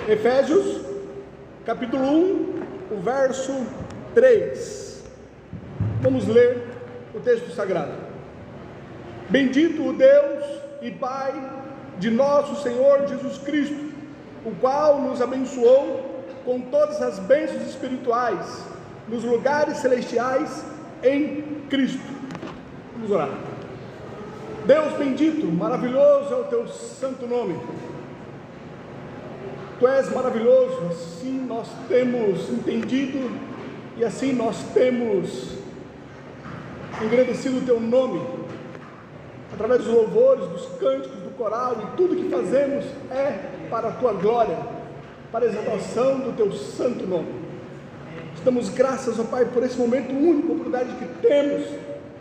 Efésios, capítulo 1, o verso 3. Vamos ler o texto sagrado. Bendito o Deus e Pai de nosso Senhor Jesus Cristo, o qual nos abençoou com todas as bênçãos espirituais nos lugares celestiais em Cristo. Vamos orar. Deus bendito, maravilhoso é o teu santo nome. Tu és maravilhoso, assim nós temos entendido e assim nós temos engrandecido o teu nome, através dos louvores, dos cânticos, do coral, e tudo que fazemos é para a tua glória, para a exaltação do teu santo nome. Damos graças, ó Pai, por esse momento único, a oportunidade que temos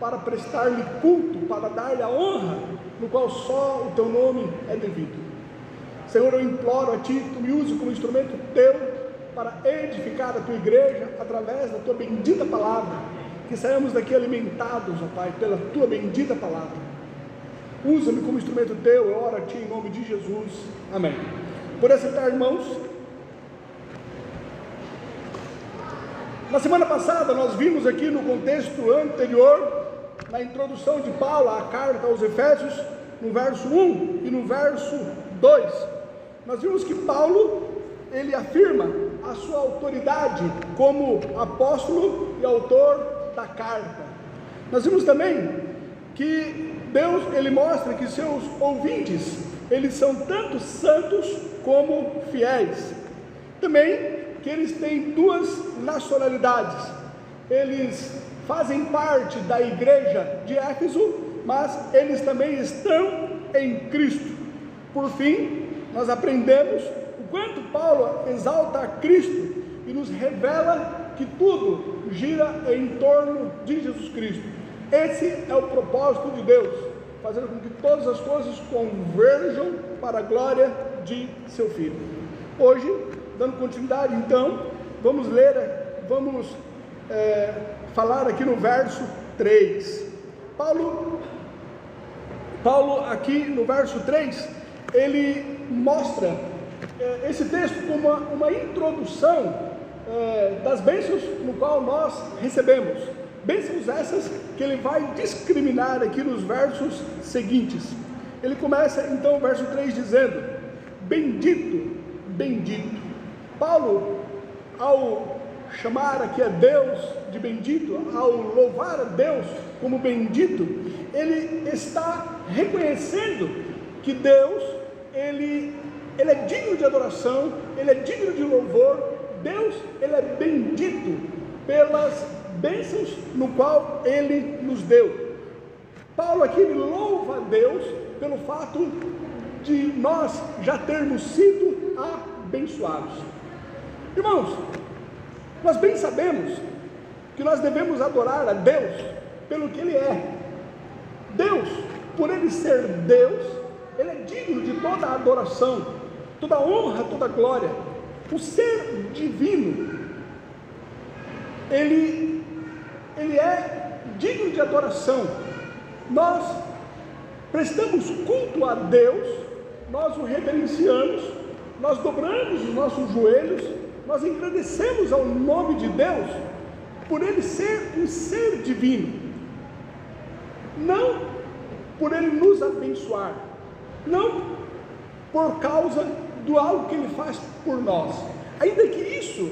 para prestar-lhe culto, para dar-lhe a honra, no qual só o teu nome é devido. Senhor, eu imploro a Ti que Tu me use como instrumento Teu para edificar a Tua igreja através da Tua bendita palavra, que saímos daqui alimentados, ó Pai, pela Tua bendita palavra. Usa-me como instrumento Teu, eu oro a Ti em nome de Jesus, amém. Por aceitar, irmãos. Na semana passada nós vimos aqui no contexto anterior, na introdução de Paulo à carta aos Efésios, no verso 1 e no verso 2, nós vimos que Paulo, ele afirma a sua autoridade como apóstolo e autor da carta. Nós vimos também que Deus, ele mostra que seus ouvintes, eles são tanto santos como fiéis. Também que eles têm duas nacionalidades, eles fazem parte da igreja de Éfeso, mas eles também estão em Cristo. Por fim, nós aprendemos o quanto Paulo exalta a Cristo e nos revela que tudo gira em torno de Jesus Cristo. Esse é o propósito de Deus, fazer com que todas as coisas converjam para a glória de seu Filho. Hoje, dando continuidade, então, vamos falar aqui no verso 3. Paulo aqui no verso 3, ele mostra esse texto como uma introdução das bênçãos no qual nós recebemos. Bênçãos essas que ele vai discriminar aqui nos versos seguintes. Ele começa então o verso 3 dizendo: bendito, bendito. Paulo, ao chamar aqui a Deus de bendito, ao louvar a Deus como bendito, ele está reconhecendo que Deus, ele é digno de adoração, ele é digno de louvor. Deus, ele é bendito pelas bênçãos no qual ele nos deu. Paulo aqui louva a Deus pelo fato de nós já termos sido abençoados. Irmãos, nós bem sabemos que nós devemos adorar a Deus pelo que Ele é. Deus, por Ele ser Deus, Ele é digno de toda a adoração, toda a honra, toda a glória. O ser divino, Ele é digno de adoração. Nós prestamos culto a Deus, nós o reverenciamos, nós dobramos os nossos joelhos, nós engrandecemos ao nome de Deus, por Ele ser um ser divino, não por Ele nos abençoar, não por causa do algo que Ele faz por nós, ainda que isso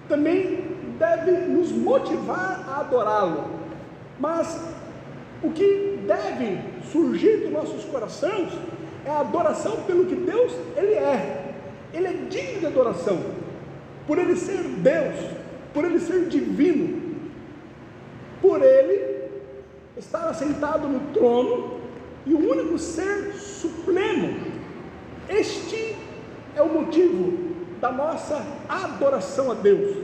também deve nos motivar a adorá-lo, mas o que deve surgir dos nossos corações é a adoração pelo que Deus, Ele é digno de adoração, por Ele ser Deus, por Ele ser divino, por Ele estar assentado no trono e o único ser supremo. Este é o motivo da nossa adoração a Deus,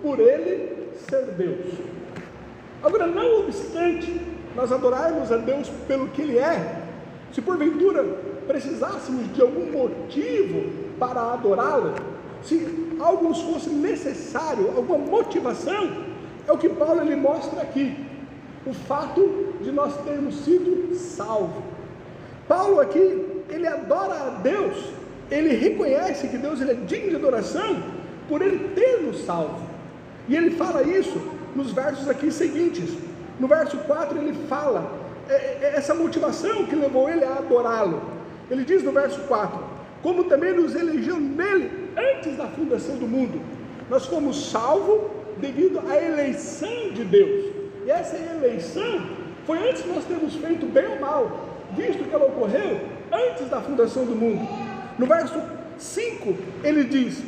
por Ele ser Deus. Agora, não obstante nós adorarmos a Deus pelo que Ele é, se porventura precisássemos de algum motivo para adorá-lo, se algo nos fosse necessário, alguma motivação, é o que Paulo ele mostra aqui, o fato de nós termos sido salvos. Paulo aqui, ele adora a Deus ele reconhece que Deus ele é digno de adoração por ele ter nos salvo. E ele fala isso nos versos aqui seguintes. No verso 4 ele fala essa motivação que levou ele a adorá-lo. Ele diz no verso 4: como também nos elegeu nele antes da fundação do mundo. Nós fomos salvos devido à eleição de Deus. E essa eleição foi antes de nós termos feito bem ou mal, visto que ela ocorreu antes da fundação do mundo. No verso 5 ele diz: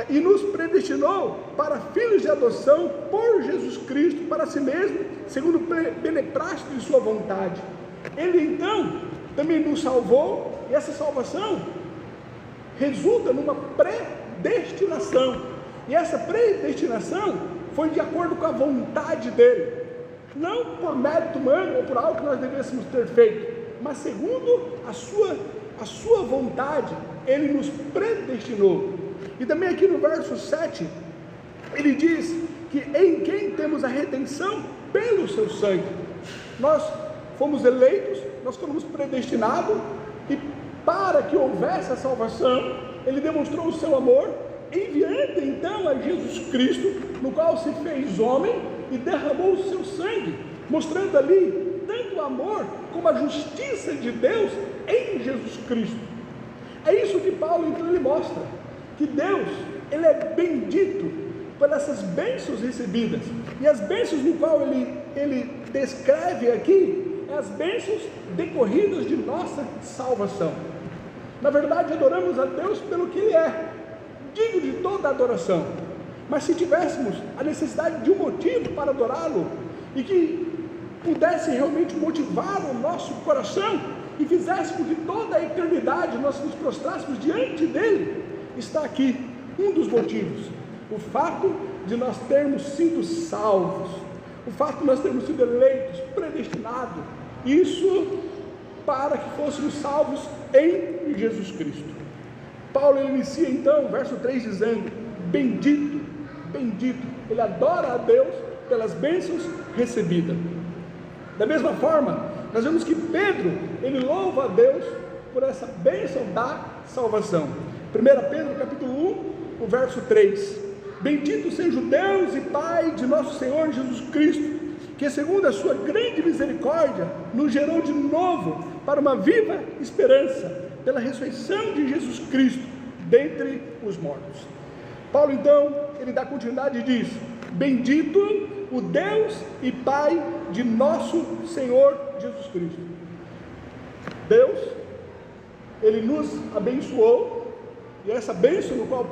e nos predestinou para filhos de adoção por Jesus Cristo para si mesmo, segundo o beneplácito de sua vontade. Ele então também nos salvou, e essa salvação resulta numa predestinação, e essa predestinação foi de acordo com a vontade dele, não por mérito humano ou por algo que nós devêssemos ter feito, mas segundo a sua vontade, ele nos predestinou. E também aqui no verso 7, ele diz que em quem temos a redenção pelo seu sangue. Nós fomos eleitos, nós fomos predestinados, e para que houvesse a salvação, ele demonstrou o seu amor, enviando então a Jesus Cristo, no qual se fez homem e derramou o seu sangue, mostrando ali tanto o amor como a justiça de Deus em Jesus Cristo. É isso que Paulo então ele mostra, que Deus ele é bendito por essas bênçãos recebidas, e as bênçãos no qual ele descreve aqui, as bênçãos decorridas de nossa salvação. Na verdade, adoramos a Deus pelo que Ele é, digno de toda adoração. Mas se tivéssemos a necessidade de um motivo para adorá-lo, e que pudesse realmente motivar o nosso coração, e fizéssemos de toda a eternidade nós nos prostrássemos diante dele, está aqui um dos motivos: o fato de nós termos sido salvos, o fato de nós termos sido eleitos, predestinados, isso para que fôssemos salvos em Jesus Cristo. Paulo ele inicia então o verso 3 dizendo: bendito, bendito. Ele adora a Deus pelas bênçãos recebidas. Da mesma forma, nós vemos que Pedro ele louva a Deus por essa bênção da salvação. 1 Pedro capítulo 1, o verso 3: bendito seja o Deus e Pai de nosso Senhor Jesus Cristo, que segundo a sua grande misericórdia nos gerou de novo para uma viva esperança, pela ressurreição de Jesus Cristo dentre os mortos. Paulo então, ele dá continuidade e diz: bendito o Deus e Pai de nosso Senhor Jesus Cristo. Deus, ele nos abençoou, e essa bênção no qual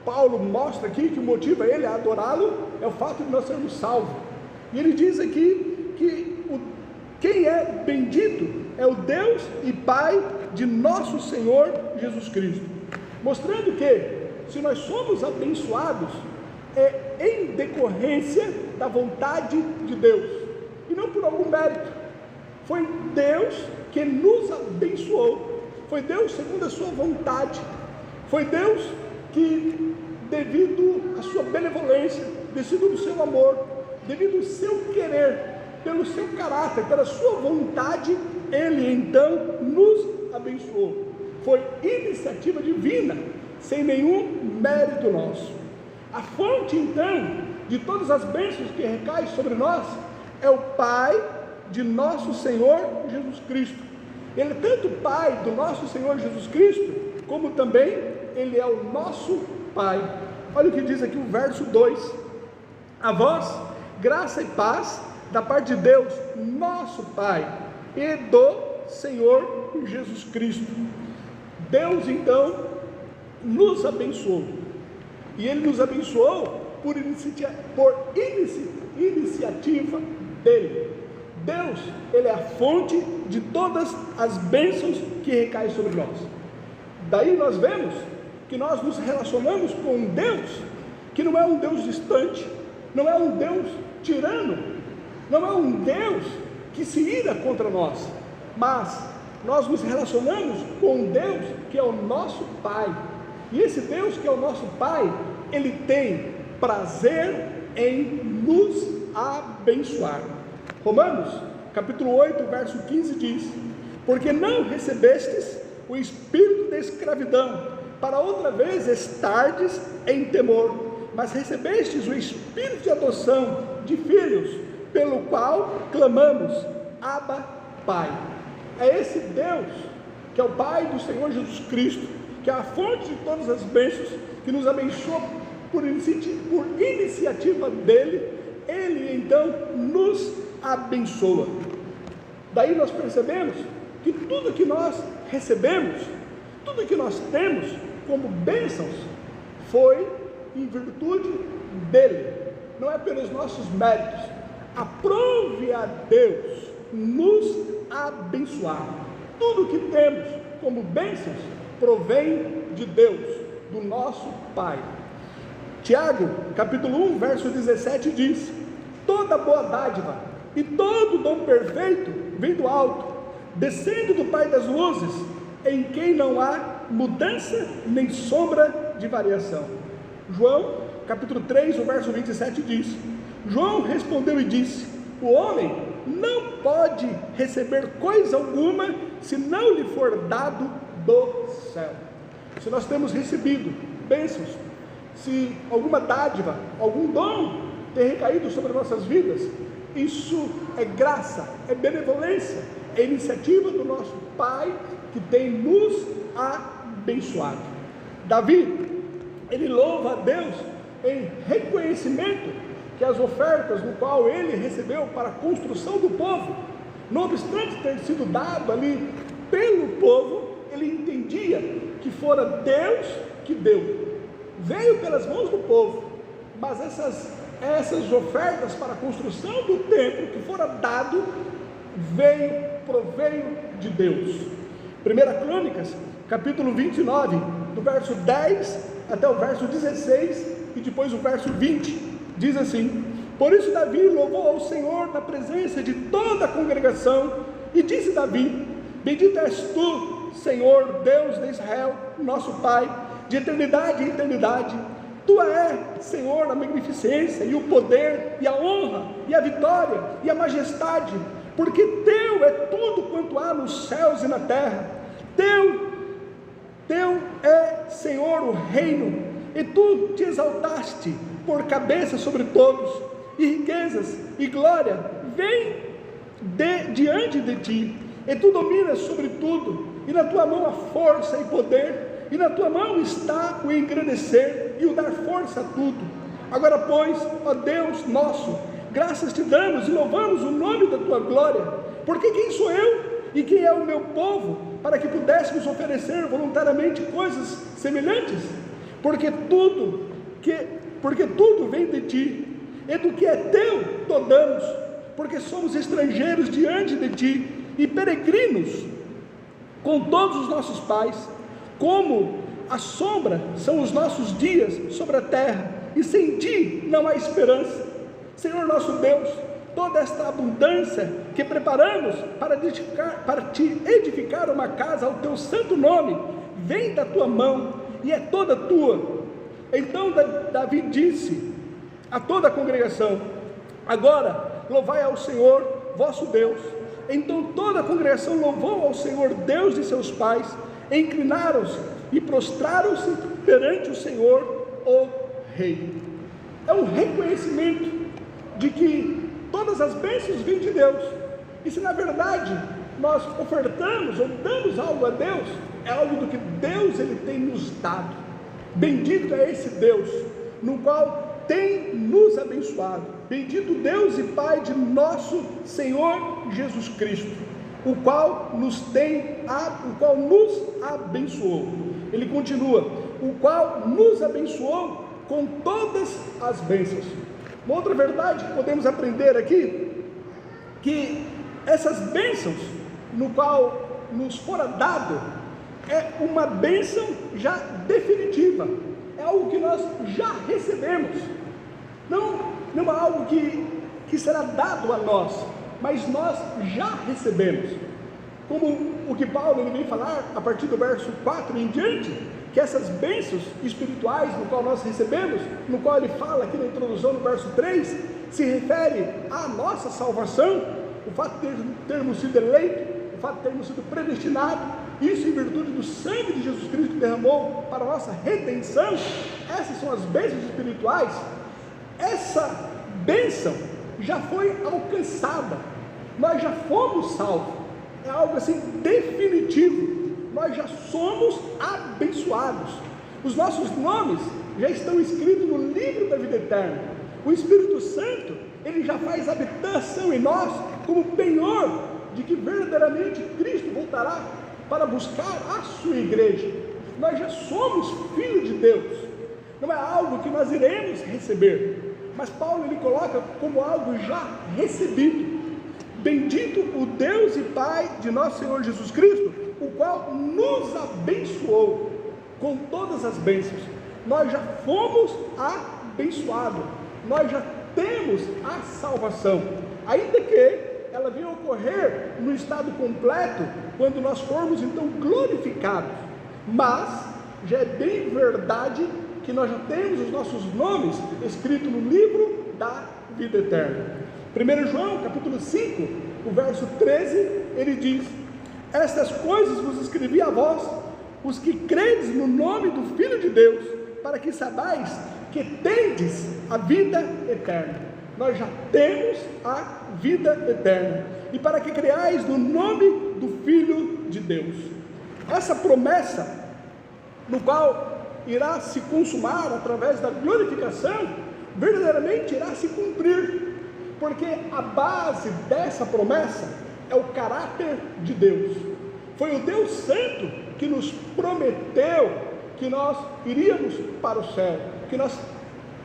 Paulo mostra aqui que o motivo é ele a adorá-lo, é o fato de nós sermos salvos. E ele diz aqui que quem é bendito é o Deus e Pai de nosso Senhor Jesus Cristo, mostrando que se nós somos abençoados é em decorrência da vontade de Deus, e não por algum mérito. Foi Deus que nos abençoou, foi Deus segundo a sua vontade, foi Deus que, devido à sua benevolência, devido ao seu amor, devido ao seu querer, pelo seu caráter, pela sua vontade, ele então nos abençoou. Foi iniciativa divina, sem nenhum mérito nosso. A fonte então de todas as bênçãos que recaem sobre nós é o Pai de nosso Senhor Jesus Cristo. Ele é tanto Pai do nosso Senhor Jesus Cristo, como também ele é o nosso Pai. Olha o que diz aqui o verso 2: a vós graça e paz da parte de Deus nosso Pai e do Senhor Jesus Cristo. Deus então nos abençoou, e ele nos abençoou por iniciativa dele. Deus, ele é a fonte de todas as bênçãos que recaem sobre nós. Daí nós vemos que nós nos relacionamos com um Deus que não é um Deus distante, não é um Deus tirano, não é um Deus que se ira contra nós, mas nós nos relacionamos com um Deus que é o nosso Pai, e esse Deus que é o nosso Pai, ele tem prazer em nos abençoar. Romanos capítulo 8, verso 15 diz: porque não recebestes o espírito de escravidão, para outra vez estardes em temor, mas recebestes o espírito de adoção de filhos, pelo qual clamamos, Abba, Pai. É esse Deus, que é o Pai do Senhor Jesus Cristo, que é a fonte de todas as bênçãos, que nos abençoa por iniciativa dele. Ele então nos abençoa. Daí nós percebemos que tudo que nós recebemos, tudo que nós temos como bênçãos, foi em virtude dele, não é pelos nossos méritos. Aprove a Deus nos abençoar. Tudo que temos como bênçãos provém de Deus, do nosso Pai. Tiago, capítulo 1, verso 17 diz: toda boa dádiva e todo dom perfeito vem do alto, descendo do Pai das luzes, em quem não há mudança nem sombra de variação. João, capítulo 3, o verso 27 diz: João respondeu e disse: o homem não pode receber coisa alguma se não lhe for dado do céu. Se nós temos recebido bênçãos, se alguma dádiva, algum dom tem recaído sobre nossas vidas, isso é graça, é benevolência, é iniciativa do nosso Pai, que tem nos abençoado. Davi, ele louva a Deus em reconhecimento que as ofertas no qual ele recebeu para a construção do povo, não obstante ter sido dado ali pelo povo, ele entendia que fora Deus que deu, veio pelas mãos do povo, mas essas ofertas para a construção do templo que fora dado, proveio de Deus. 1 Crônicas, capítulo 29, do verso 10 até o verso 16, e depois o verso 20, diz assim: por isso Davi louvou ao Senhor na presença de toda a congregação, e disse Davi: bendito és tu, Senhor, Deus de Israel, nosso Pai, de eternidade em eternidade. Tua é, Senhor, a magnificência, e o poder, e a honra, e a vitória, e a majestade, porque teu é tudo quanto há nos céus e na terra. Teu é, Senhor, o reino, e tu te exaltaste por cabeça sobre todos, e riquezas e glória vêm diante de ti, e tu dominas sobre tudo, e na tua mão há força e poder, e na tua mão está o engrandecer e o dar força a tudo. Agora, pois, ó Deus nosso, graças te damos e louvamos o nome da tua glória, porque quem sou eu e quem é o meu povo, para que pudéssemos oferecer voluntariamente coisas semelhantes? Porque tudo vem de ti, e do que é teu te damos, porque somos estrangeiros diante de ti, e peregrinos com todos os nossos pais. Como a sombra são os nossos dias sobre a terra, e sem ti não há esperança. Senhor nosso Deus, toda esta abundância que preparamos para te edificar uma casa ao teu santo nome, vem da tua mão, e é toda tua. Então Davi disse a toda a congregação: agora louvai ao Senhor vosso Deus. Então toda a congregação louvou ao Senhor Deus de seus pais, inclinaram-se e prostraram-se perante o Senhor, o Rei. É um reconhecimento de que todas as bênçãos vêm de Deus, e se na verdade nós ofertamos ou damos algo a Deus, é algo do que Deus ele tem nos dado. Bendito é esse Deus, no qual tem nos abençoado. Bendito Deus e Pai de nosso Senhor Jesus Cristo, o qual nos abençoou. Ele continua: o qual nos abençoou com todas as bênçãos. Uma outra verdade que podemos aprender aqui, que essas bênçãos no qual nos fora dado, é uma bênção já definitiva, é algo que nós já recebemos, não é algo que será dado a nós, mas nós já recebemos, como o que Paulo ele vem falar a partir do verso 4 em diante, que essas bênçãos espirituais no qual nós recebemos, no qual ele fala aqui na introdução no verso 3, se refere à nossa salvação, o fato de termos sido eleitos, o fato de termos sido predestinados, isso em virtude do sangue de Jesus Cristo que derramou para a nossa redenção. Essas são as bênçãos espirituais. Essa bênção já foi alcançada, nós já fomos salvos, é algo assim definitivo, nós já somos abençoados, os nossos nomes já estão escritos no livro da vida eterna. O Espírito Santo, ele já faz habitação em nós, como penhor de que verdadeiramente Cristo voltará para buscar a sua igreja. Nós já somos filhos de Deus, não é algo que nós iremos receber, mas Paulo ele coloca como algo já recebido. Bendito o Deus e Pai de nosso Senhor Jesus Cristo, o qual nos abençoou com todas as bênçãos. Nós já fomos abençoados, nós já temos a salvação, ainda que ela venha ocorrer no estado completo, quando nós formos então glorificados, mas já é bem verdade que nós já temos os nossos nomes escritos no livro da vida eterna. 1 João capítulo 5, o verso 13, ele diz: estas coisas vos escrevi a vós, os que credes no nome do Filho de Deus, para que saibais que tendes a vida eterna. Nós já temos a vida eterna, e para que creais no nome do Filho de Deus. Essa promessa, no qual irá se consumar através da glorificação, verdadeiramente irá se cumprir, porque a base dessa promessa é o caráter de Deus. Foi o Deus Santo que nos prometeu que nós iríamos para o céu,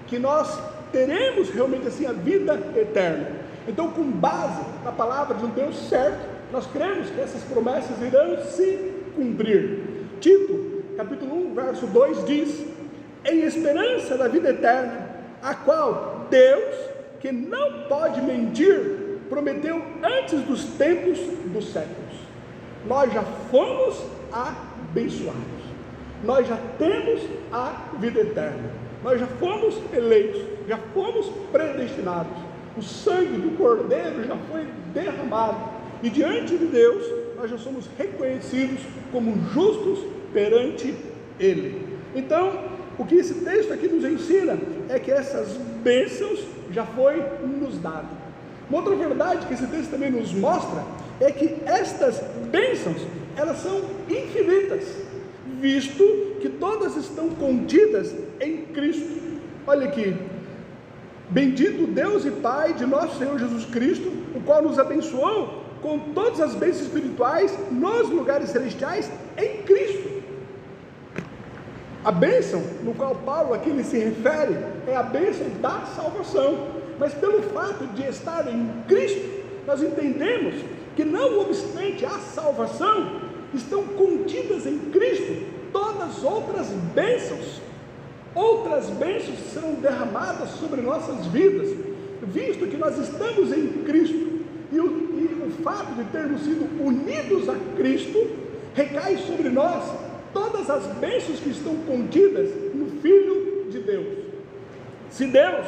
que nós teremos realmente assim a vida eterna. Então, com base na palavra de um Deus certo, nós cremos que essas promessas irão se cumprir. Tito, capítulo 1, verso 2 diz: em esperança da vida eterna, a qual Deus, que não pode mentir, prometeu antes dos tempos dos séculos. Nós já fomos abençoados, nós já temos a vida eterna, nós já fomos eleitos, já fomos predestinados, o sangue do Cordeiro já foi derramado, e diante de Deus nós já somos reconhecidos como justos perante Ele. Então, o que esse texto aqui nos ensina é que essas bênçãos já foi nos dado. Uma outra verdade que esse texto também nos mostra é que estas bênçãos, elas são infinitas, visto que todas estão contidas em Cristo. Olha aqui: bendito Deus e Pai de nosso Senhor Jesus Cristo, o qual nos abençoou com todas as bênçãos espirituais nos lugares celestiais em Cristo. A bênção no qual Paulo aqui ele se refere é a bênção da salvação, mas pelo fato de estar em Cristo, nós entendemos que não obstante a salvação, estão contidas em Cristo todas outras bênçãos serão derramadas sobre nossas vidas, visto que nós estamos em Cristo, e o fato de termos sido unidos a Cristo, recai sobre nós todas as bênçãos que estão contidas no Filho de Deus. Se Deus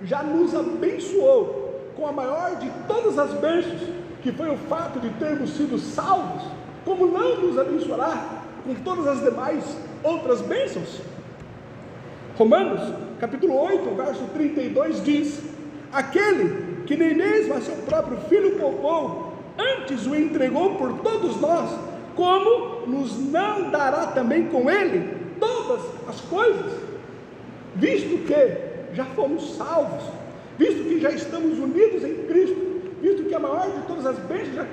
já nos abençoou com a maior de todas as bênçãos, que foi o fato de termos sido salvos, como não nos abençoará com todas as demais outras bênçãos? Romanos capítulo 8, verso 32 diz: aquele que nem mesmo a seu próprio Filho poupou, antes o entregou por todos nós, como nos não dará também com ele todas as coisas? Visto que já fomos salvos, visto que já estamos unidos em Cristo, visto que a maior de todas as bênçãos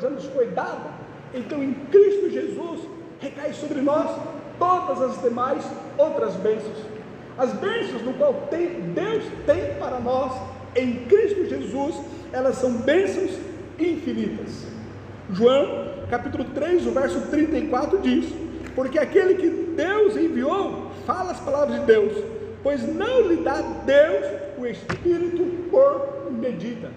já nos foi dada, então em Cristo Jesus recai sobre nós todas as demais outras bênçãos. As bênçãos no qual Deus tem para nós em Cristo Jesus, elas são bênçãos infinitas. João capítulo 3, o verso 34 diz: porque aquele que Deus enviou fala as palavras de Deus, pois não lhe dá Deus o Espírito por medida.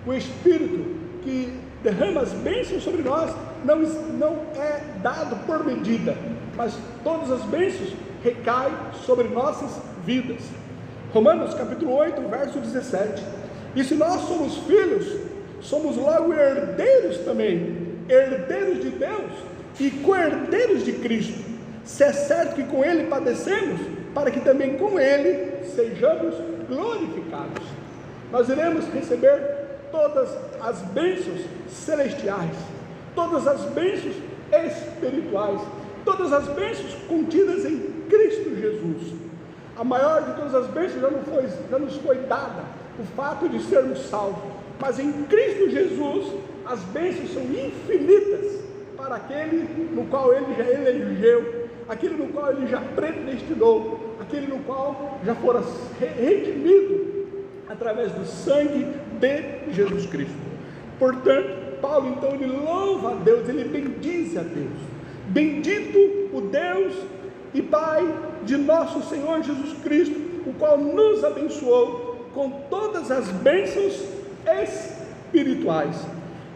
O Espírito que derrama as bênçãos sobre nós não é dado por medida, mas todas as bênçãos recaem sobre nossas vidas. Romanos capítulo 8, verso 17: e se nós somos filhos, somos logo herdeiros também, herdeiros de Deus e co-herdeiros de Cristo, se é certo que com Ele padecemos, para que também com Ele sejamos glorificados. Nós iremos receber todas as bênçãos celestiais, todas as bênçãos espirituais, todas as bênçãos contidas em Cristo Jesus. A maior de todas as bênçãos já nos foi dada, o fato de sermos salvos, mas em Cristo Jesus as bênçãos são infinitas para aquele no qual Ele já elegeu, aquele no qual Ele já predestinou, aquele no qual já fora redimido através do sangue de Jesus Cristo. Portanto, Paulo então ele louva a Deus, ele bendiz a Deus. Bendito o Deus e Pai de nosso Senhor Jesus Cristo, o qual nos abençoou com todas as bênçãos espirituais.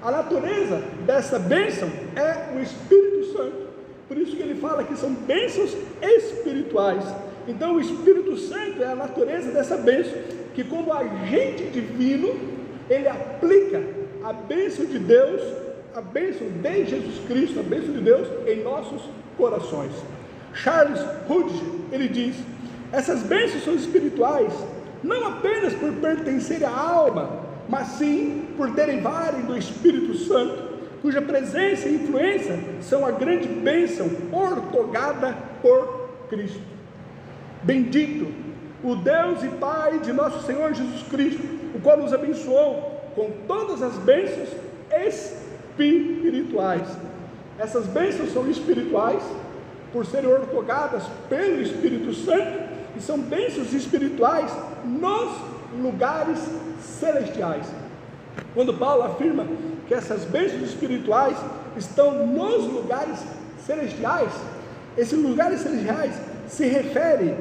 A natureza dessa bênção é o Espírito Santo, por isso que ele fala que são bênçãos espirituais. Então o Espírito Santo é a natureza dessa bênção, que como agente divino, ele aplica a bênção de Deus, a bênção de Jesus Cristo, a bênção de Deus em nossos corações. Charles Hodge, ele diz: essas bênçãos são espirituais, não apenas por pertencerem à alma, mas sim por derivarem do Espírito Santo, cuja presença e influência são a grande bênção ortogada por Cristo. Bendito o Deus e Pai de nosso Senhor Jesus Cristo, o qual nos abençoou com todas as bênçãos espirituais. Essas bênçãos são espirituais por serem ortogadas pelo Espírito Santo, e são bênçãos espirituais nos lugares celestiais. Quando Paulo afirma que essas bênçãos espirituais estão nos lugares celestiais, esses lugares celestiais se refere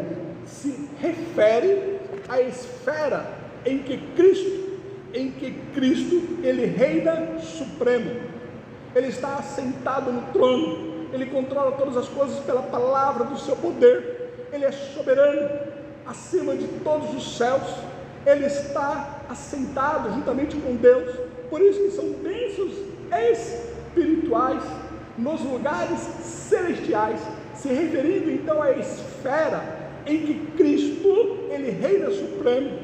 à esfera em que Cristo ele reina supremo. Ele está assentado no trono, ele controla todas as coisas pela palavra do seu poder, ele é soberano acima de todos os céus, ele está assentado juntamente com Deus. Por isso que são bênçãos espirituais nos lugares celestiais, se referindo então à esfera em que Cristo ele reina supremo.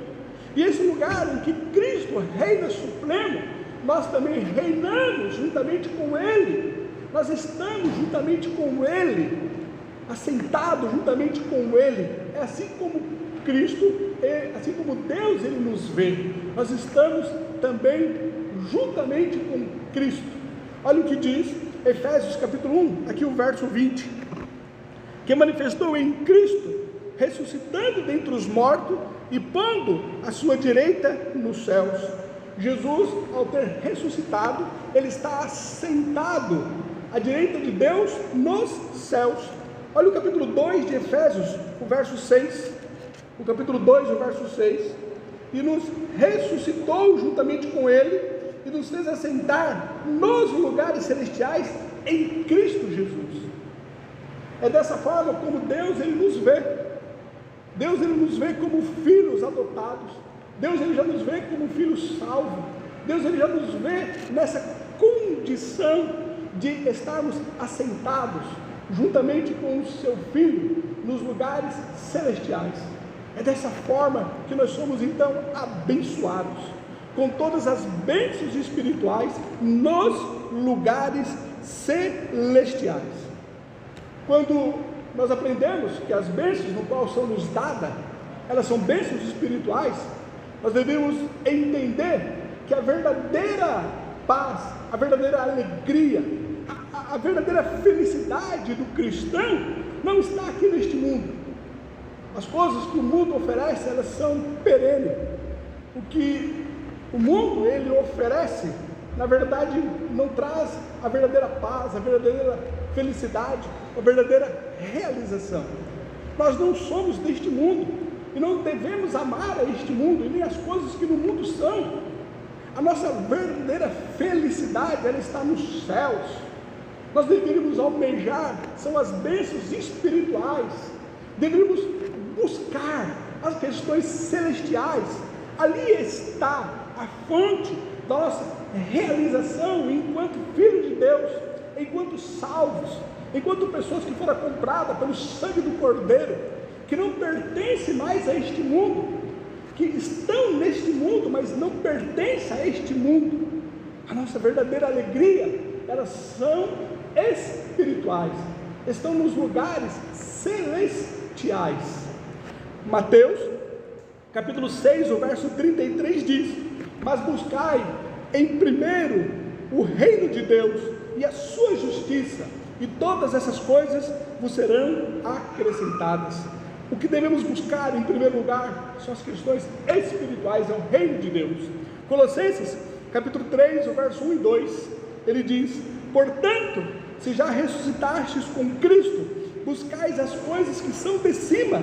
E esse lugar em que Cristo reina supremo, nós também reinamos juntamente com Ele, nós estamos juntamente com Ele, assentados juntamente com Ele. É assim como Cristo, assim como Deus ele nos vê, nós estamos também juntamente com Cristo. Olha o que diz Efésios capítulo 1, aqui o verso 20, que manifestou em Cristo, ressuscitando dentre os mortos e pondo a sua direita nos céus. Jesus, ao ter ressuscitado, ele está assentado à direita de Deus nos céus. Olha o capítulo 2 de Efésios, o verso 6, o capítulo 2, o verso 6, e nos ressuscitou juntamente com ele, e nos fez assentar nos lugares celestiais em Cristo Jesus. É dessa forma como Deus ele nos vê. Deus ele nos vê como filhos adotados. Deus ele já nos vê como filhos salvos. Deus ele já nos vê nessa condição de estarmos assentados juntamente com o seu Filho nos lugares celestiais. É dessa forma que nós somos então abençoados com todas as bênçãos espirituais nos lugares celestiais. Quando nós aprendemos que as bênçãos no qual são nos dadas, elas são bênçãos espirituais, nós devemos entender que a verdadeira paz, a verdadeira alegria, a verdadeira felicidade do cristão não está aqui neste mundo. As coisas que o mundo oferece, elas são perenes. O que o mundo ele oferece, na verdade, não traz a verdadeira paz, a verdadeira felicidade, a verdadeira realização. Nós não somos deste mundo e não devemos amar a este mundo e nem as coisas que no mundo são. A nossa verdadeira felicidade, ela está nos céus. Nós deveríamos almejar, são as bênçãos espirituais. Deveríamos buscar as questões celestiais. Ali está a fonte da nossa realização enquanto filho de Deus. enquanto salvos, enquanto pessoas que foram compradas pelo sangue do Cordeiro, que não pertencem mais a este mundo, que estão neste mundo, mas não pertencem a este mundo. A nossa verdadeira alegria, elas são espirituais, estão nos lugares celestiais. Mateus, capítulo 6, o verso 33 diz: mas buscai em primeiro o reino de Deus e a sua justiça, e todas essas coisas vos serão acrescentadas. O que devemos buscar em primeiro lugar são as questões espirituais, é o reino de Deus. Colossenses, capítulo 3, o verso 1 e 2, ele diz: portanto, se já ressuscitastes com Cristo, buscais as coisas que são de cima,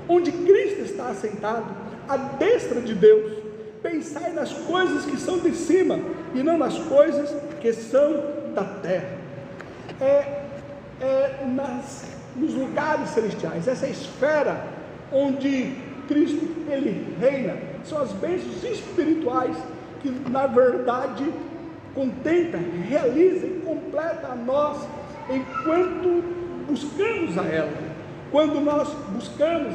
onde Cristo está assentado, à destra de Deus. Pensai nas coisas que são de cima, e não nas coisas que são da terra. Nos lugares celestiais, essa esfera onde Cristo ele reina, são as bênçãos espirituais que na verdade contenta, realiza e completa a nós enquanto buscamos a ela. Quando nós buscamos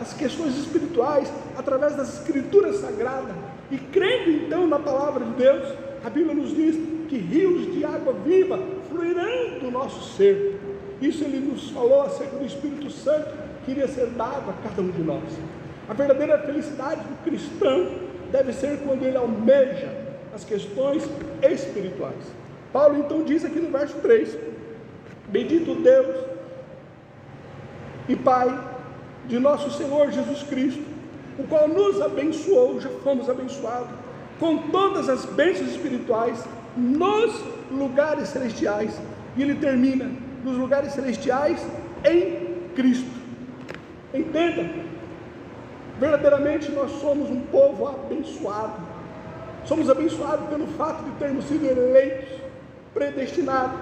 as questões espirituais através das escrituras sagradas e crendo então na palavra de Deus, a Bíblia nos diz que rios de água viva fluirão do nosso ser. Isso ele nos falou acerca do Espírito Santo que iria ser dado a cada um de nós. A verdadeira felicidade do cristão deve ser quando ele almeja as questões espirituais. Paulo então diz aqui no verso 3: bendito Deus e Pai de nosso Senhor Jesus Cristo, o qual nos abençoou, já fomos abençoados, com todas as bênçãos espirituais nos lugares celestiais. E ele termina: nos lugares celestiais em Cristo. Entenda, verdadeiramente nós somos um povo abençoado. Somos abençoados pelo fato de termos sido eleitos, predestinados,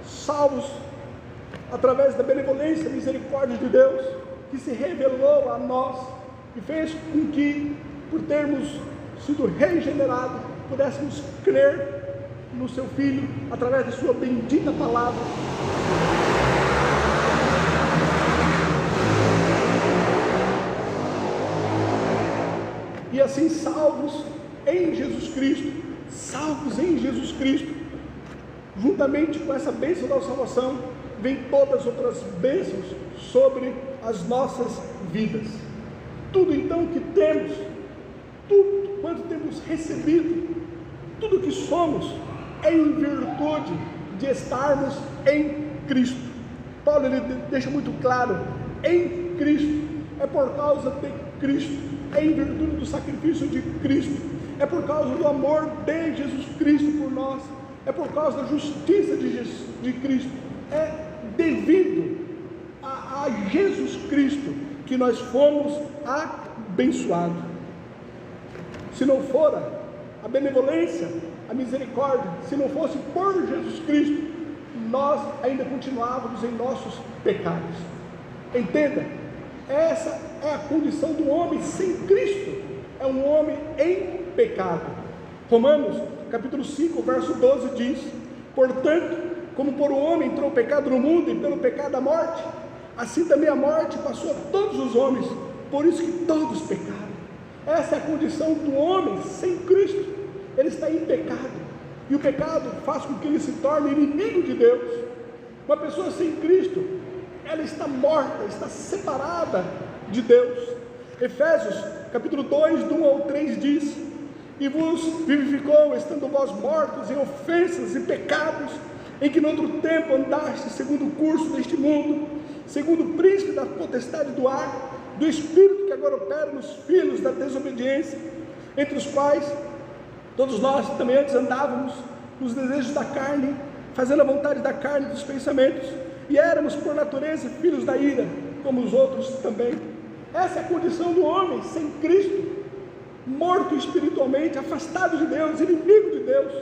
salvos através da benevolência e misericórdia de Deus, que se revelou a nós e fez com que, por termos sido regenerados, pudéssemos crer no seu Filho através da sua bendita palavra. E assim salvos em Jesus Cristo, juntamente com essa bênção da salvação, vem todas as outras bênçãos sobre as nossas vidas. Tudo então que temos, tudo quanto temos recebido, tudo que somos, é em virtude de estarmos em Cristo. Paulo ele deixa muito claro: em Cristo, é por causa de Cristo, é em virtude do sacrifício de Cristo, é por causa do amor de Jesus Cristo por nós, é por causa da justiça de Cristo, é devido a Jesus Cristo que nós fomos abençoados. Se não fora a benevolência, a misericórdia, se não fosse por Jesus Cristo, nós ainda continuávamos em nossos pecados. Entenda, essa é a condição do homem sem Cristo, é um homem em pecado. Romanos capítulo 5, verso 12 diz: portanto, como por um homem entrou o pecado no mundo, e pelo pecado a morte, assim também a morte passou a todos os homens, por isso que todos pecaram. Essa é a condição do homem sem Cristo, ele está em pecado, e o pecado faz com que ele se torne inimigo de Deus. Uma pessoa sem Cristo, ela está morta, está separada de Deus. Efésios capítulo 2, do 1 ao 3 diz: e vos vivificou, estando vós mortos em ofensas e pecados, em que no outro tempo andaste segundo o curso deste mundo, segundo o príncipe da potestade do ar, do espírito que agora opera nos filhos da desobediência, entre os quais todos nós também antes andávamos nos desejos da carne, fazendo a vontade da carne e dos pensamentos, e éramos por natureza filhos da ira, como os outros também. Essa é a condição do homem sem Cristo, morto espiritualmente, afastado de Deus, inimigo de Deus,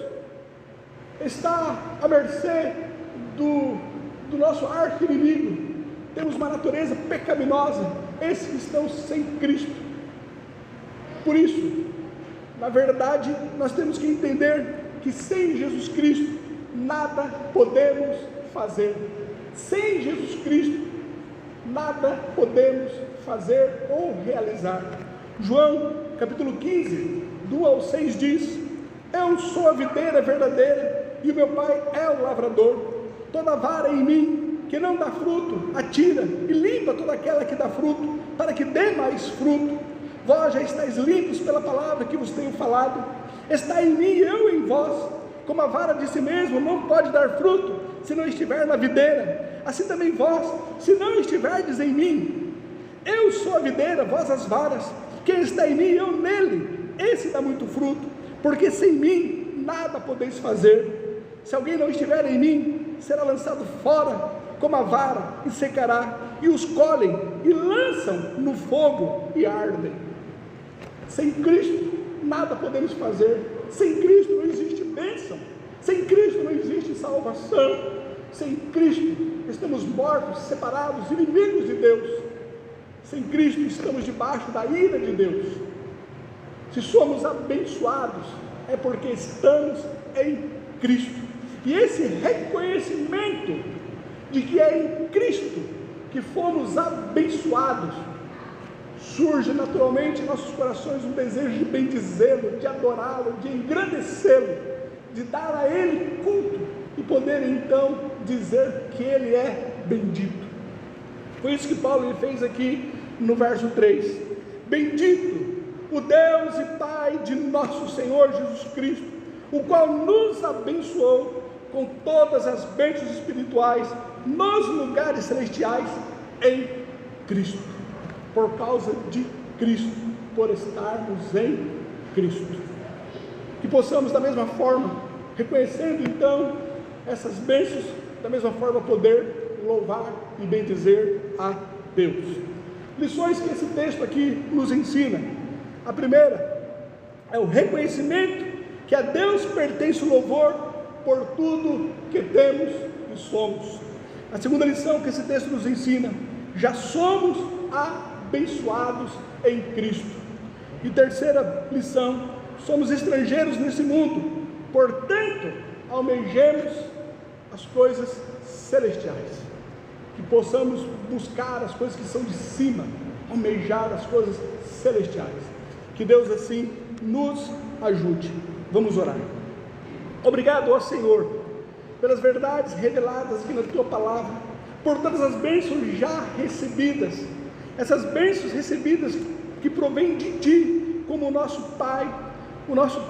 está à mercê do nosso arqui-inimigo. Temos uma natureza pecaminosa, esses que estão sem Cristo. Por isso, na verdade, nós temos que entender que sem Jesus Cristo nada podemos fazer. Sem Jesus Cristo, nada podemos fazer ou realizar. João, capítulo 15, do 1 ao 6 diz: eu sou a videira verdadeira, e o meu Pai é o lavrador. Toda vara em mim que não dá fruto, atira, e limpa toda aquela que dá fruto, para que dê mais fruto. Vós já estáis limpos pela palavra que vos tenho falado. Está em mim e eu em vós. Como a vara de si mesmo não pode dar fruto, se não estiver na videira, assim também vós, se não estiverdes em mim. Eu sou a videira, vós as varas. Quem está em mim e eu nele, esse dá muito fruto, porque sem mim nada podeis fazer. Se alguém não estiver em mim, será lançado fora como a vara, e secará, e os colhem, e lançam no fogo, e ardem. Sem Cristo, nada podemos fazer. Sem Cristo não existe bênção. Sem Cristo não existe salvação. Sem Cristo, estamos mortos, separados, inimigos de Deus. Sem Cristo, estamos debaixo da ira de Deus. Se somos abençoados, é porque estamos em Cristo. E esse reconhecimento de que é em Cristo que fomos abençoados, surge naturalmente em nossos corações um desejo de bendizê-lo, de adorá-lo, de engrandecê-lo, de dar a Ele culto e poder então dizer que Ele é bendito. Foi isso que Paulo fez aqui no verso 3: bendito o Deus e Pai de nosso Senhor Jesus Cristo, o qual nos abençoou com todas as bênçãos espirituais nos lugares celestiais em Cristo. Por causa de Cristo, por estarmos em Cristo. Que possamos da mesma forma, reconhecendo então essas bênçãos, da mesma forma poder louvar e bendizer a Deus. Lições que esse texto aqui nos ensina. A primeira é o reconhecimento que a Deus pertence o louvor por tudo que temos e somos. A segunda lição que esse texto nos ensina: já somos abençoados em Cristo. E terceira lição: somos estrangeiros nesse mundo, portanto almejemos as coisas celestiais. Que possamos buscar as coisas que são de cima, almejar as coisas celestiais. Que Deus assim nos ajude. Vamos orar. Obrigado, ó Senhor, pelas verdades reveladas aqui na Tua Palavra, por todas as bênçãos já recebidas, essas bênçãos recebidas que provêm de Ti, como o nosso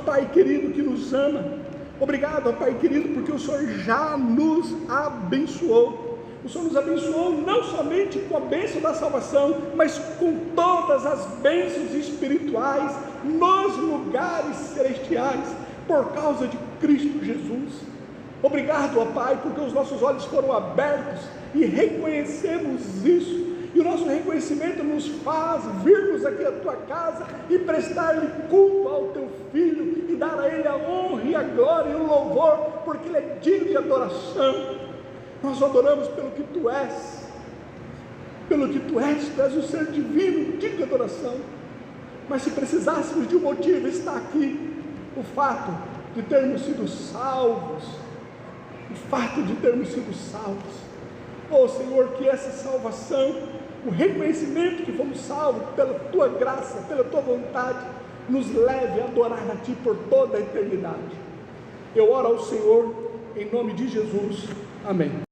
Pai querido que nos ama. Obrigado, ó Pai querido, porque o Senhor já nos abençoou. O Senhor nos abençoou não somente com a bênção da salvação, mas com todas as bênçãos espirituais nos lugares celestiais, por causa de Cristo Jesus. Obrigado, ó Pai, porque os nossos olhos foram abertos e reconhecemos isso, e o nosso reconhecimento nos faz virmos aqui à Tua casa e prestar-lhe culto ao Teu Filho, e dar a Ele a honra e a glória e o louvor, porque Ele é digno de adoração. Nós o adoramos pelo que Tu és, Tu és um ser divino, digno de adoração. Mas se precisássemos de um motivo, está aqui o fato de termos sido salvos. Oh Senhor, que essa salvação, o reconhecimento que fomos salvos pela Tua graça, pela Tua vontade, nos leve a adorar a Ti por toda a eternidade. Eu oro ao Senhor em nome de Jesus. Amém.